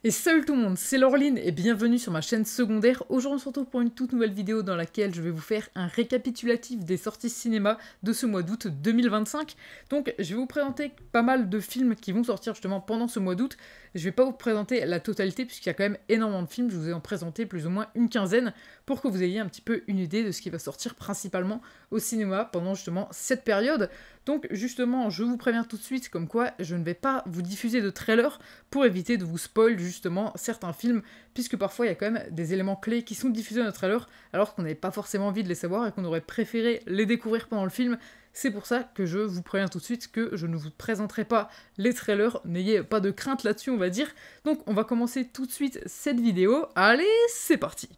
Et salut tout le monde, c'est Laureline et bienvenue sur ma chaîne secondaire. Aujourd'hui on se retrouve pour une toute nouvelle vidéo dans laquelle je vais vous faire un récapitulatif des sorties cinéma de ce mois d'août 2025. Donc je vais vous présenter pas mal de films qui vont sortir justement pendant ce mois d'août. Je vais pas vous présenter la totalité puisqu'il y a quand même énormément de films, je vous ai en présenté plus ou moins une quinzaine pour que vous ayez un petit peu une idée de ce qui va sortir principalement au cinéma pendant justement cette période. Donc justement, je vous préviens tout de suite comme quoi je ne vais pas vous diffuser de trailer pour éviter de vous spoil justement certains films, puisque parfois il y a quand même des éléments clés qui sont diffusés dans le trailer alors qu'on n'avait pas forcément envie de les savoir et qu'on aurait préféré les découvrir pendant le film. C'est pour ça que je vous préviens tout de suite que je ne vous présenterai pas les trailers, n'ayez pas de crainte là-dessus on va dire. Donc on va commencer tout de suite cette vidéo, allez c'est parti.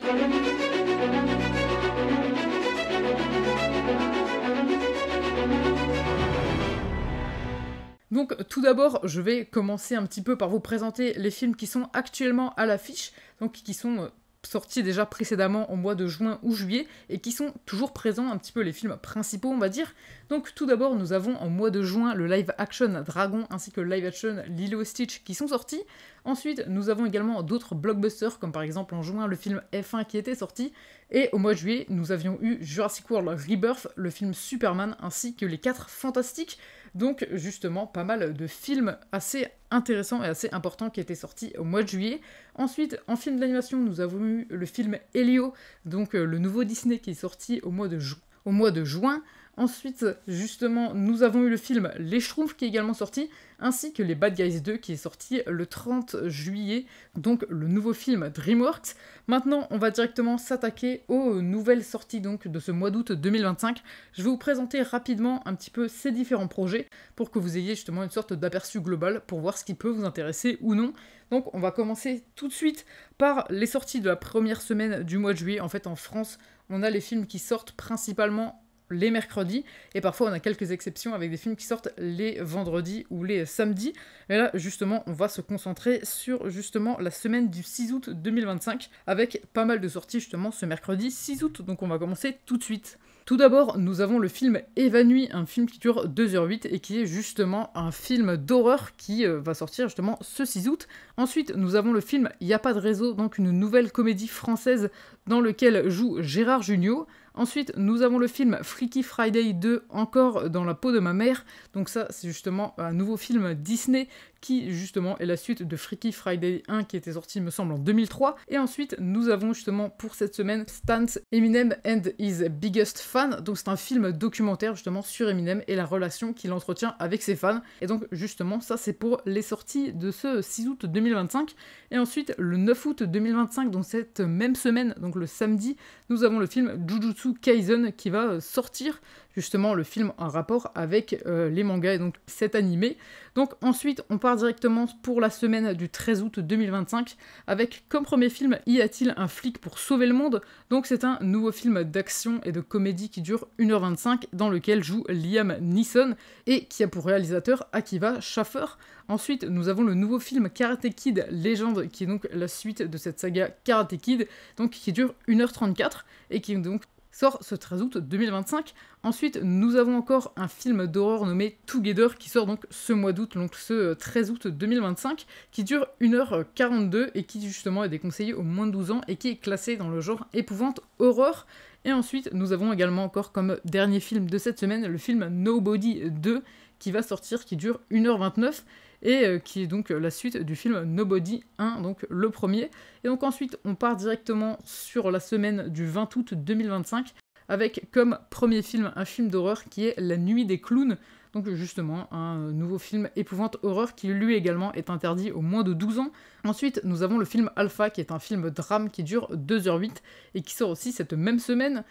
Donc tout d'abord, je vais commencer un petit peu par vous présenter les films qui sont actuellement à l'affiche, donc qui sont sortis déjà précédemment au mois de juin ou juillet, et qui sont toujours présents, un petit peu les films principaux on va dire. Donc tout d'abord, nous avons en mois de juin le live action Dragon, ainsi que le live action Lilo et Stitch qui sont sortis. Ensuite, nous avons également d'autres blockbusters, comme par exemple en juin le film F1 qui était sorti, et au mois de juillet, nous avions eu Jurassic World Rebirth, le film Superman, ainsi que les 4 Fantastiques. Donc justement, pas mal de films assez intéressants et assez importants qui étaient sortis au mois de juillet. Ensuite, en film d'animation, nous avons eu le film Elio, donc le nouveau Disney qui est sorti au mois de juin. Ensuite, justement, nous avons eu le film Les Schtroumpfs qui est également sorti, ainsi que Les Bad Guys 2 qui est sorti le 30 juillet, donc le nouveau film DreamWorks. Maintenant, on va directement s'attaquer aux nouvelles sorties donc de ce mois d'août 2025. Je vais vous présenter rapidement un petit peu ces différents projets pour que vous ayez justement une sorte d'aperçu global pour voir ce qui peut vous intéresser ou non. Donc on va commencer tout de suite par les sorties de la première semaine du mois de juillet. En fait, en France, on a les films qui sortent principalement les mercredis, et parfois on a quelques exceptions avec des films qui sortent les vendredis ou les samedis. Mais là, justement, on va se concentrer sur justement la semaine du 6 août 2025, avec pas mal de sorties justement ce mercredi 6 août, donc on va commencer tout de suite. Tout d'abord, nous avons le film Évanoui, un film qui dure 2h08 et qui est justement un film d'horreur qui va sortir justement ce 6 août. Ensuite, nous avons le film Y a pas de réseau, donc une nouvelle comédie française dans lequel joue Gérard Jugnot. Ensuite, nous avons le film Freaky Friday 2, encore dans la peau de ma mère. Donc ça, c'est justement un nouveau film Disney qui, justement, est la suite de Freaky Friday 1 qui était sorti, me semble, en 2003. Et ensuite, nous avons justement, pour cette semaine, Stans, Eminem and His Biggest Fan. Donc c'est un film documentaire, justement, sur Eminem et la relation qu'il entretient avec ses fans. Et donc, justement, ça, c'est pour les sorties de ce 6 août 2025. Et ensuite, le 9 août 2025, donc cette même semaine, donc le samedi, nous avons le film Jujutsu Kaisen qui va sortir, justement le film en rapport avec les mangas et donc cet animé. Donc ensuite on part directement pour la semaine du 13 août 2025 avec comme premier film Y a-t-il un flic pour sauver le monde? Donc c'est un nouveau film d'action et de comédie qui dure 1h25 dans lequel joue Liam Neeson et qui a pour réalisateur Akiva Schaffer. Ensuite, nous avons le nouveau film Karate Kid Legend, qui est donc la suite de cette saga Karate Kid, donc qui dure 1h34 et qui donc sort ce 13 août 2025. Ensuite, nous avons encore un film d'horreur nommé Together qui sort donc ce mois d'août, donc ce 13 août 2025, qui dure 1h42 et qui justement est déconseillé aux moins de 12 ans et qui est classé dans le genre épouvante horreur. Et ensuite, nous avons également encore comme dernier film de cette semaine le film Nobody 2 qui va sortir, qui dure 1h29 et qui est donc la suite du film Nobody 1, donc le premier. Et donc ensuite, on part directement sur la semaine du 20 août 2025, avec comme premier film un film d'horreur qui est La Nuit des Clowns, donc justement un nouveau film épouvante horreur qui lui également est interdit aux moins de 12 ans. Ensuite, nous avons le film Alpha, qui est un film drame qui dure 2h08 et qui sort aussi cette même semaine.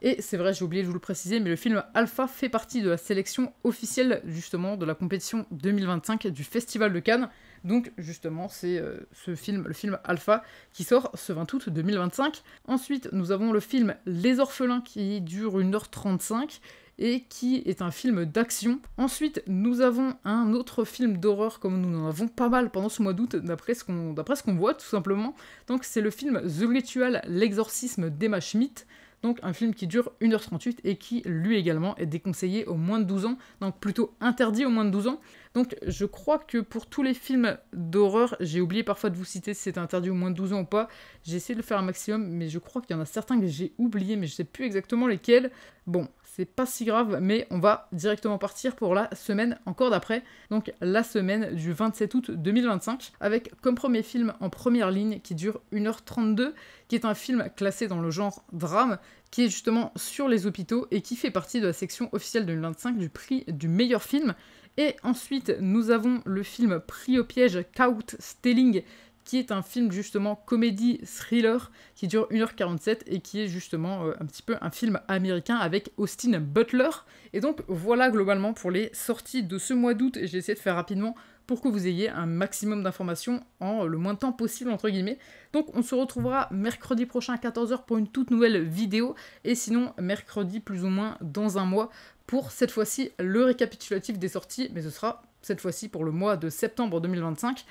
Et c'est vrai, j'ai oublié de vous le préciser, mais le film Alpha fait partie de la sélection officielle justement de la compétition 2025 du Festival de Cannes. Donc justement, c'est le film Alpha, qui sort ce 20 août 2025. Ensuite, nous avons le film Les Orphelins, qui dure 1h35 et qui est un film d'action. Ensuite, nous avons un autre film d'horreur, comme nous en avons pas mal pendant ce mois d'août, d'après ce qu'on voit tout simplement. Donc c'est le film The Ritual, l'exorcisme d'Emma Schmidt. donc un film qui dure 1h38 et qui lui également est déconseillé aux moins de 12 ans, donc plutôt interdit aux moins de 12 ans. Donc je crois que pour tous les films d'horreur, j'ai oublié parfois de vous citer si c'était interdit aux moins de 12 ans ou pas, j'ai essayé de le faire un maximum, mais je crois qu'il y en a certains que j'ai oubliés, mais je sais plus exactement lesquels. Bon, c'est pas si grave, mais on va directement partir pour la semaine encore d'après, donc la semaine du 27 août 2025, avec comme premier film en première ligne qui dure 1h32, qui est un film classé dans le genre drame, qui est justement sur les hôpitaux et qui fait partie de la section officielle 2025 du prix du meilleur film. Et ensuite, nous avons le film pris au piège Caught Stealing, qui est un film justement comédie-thriller qui dure 1h47 et qui est justement un petit peu un film américain avec Austin Butler. Et donc voilà globalement pour les sorties de ce mois d'août, j'ai essayé de faire rapidement pour que vous ayez un maximum d'informations en le moins de temps possible entre guillemets. Donc on se retrouvera mercredi prochain à 14h pour une toute nouvelle vidéo, et sinon mercredi plus ou moins dans un mois pour cette fois-ci le récapitulatif des sorties, mais ce sera cette fois-ci pour le mois de septembre 2025.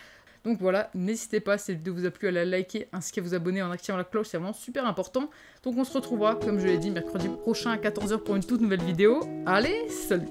Donc voilà, n'hésitez pas, si cette vidéo vous a plu, à la liker ainsi qu'à vous abonner en activant la cloche, c'est vraiment super important. Donc on se retrouvera, comme je l'ai dit, mercredi prochain à 14h pour une toute nouvelle vidéo. Allez, salut!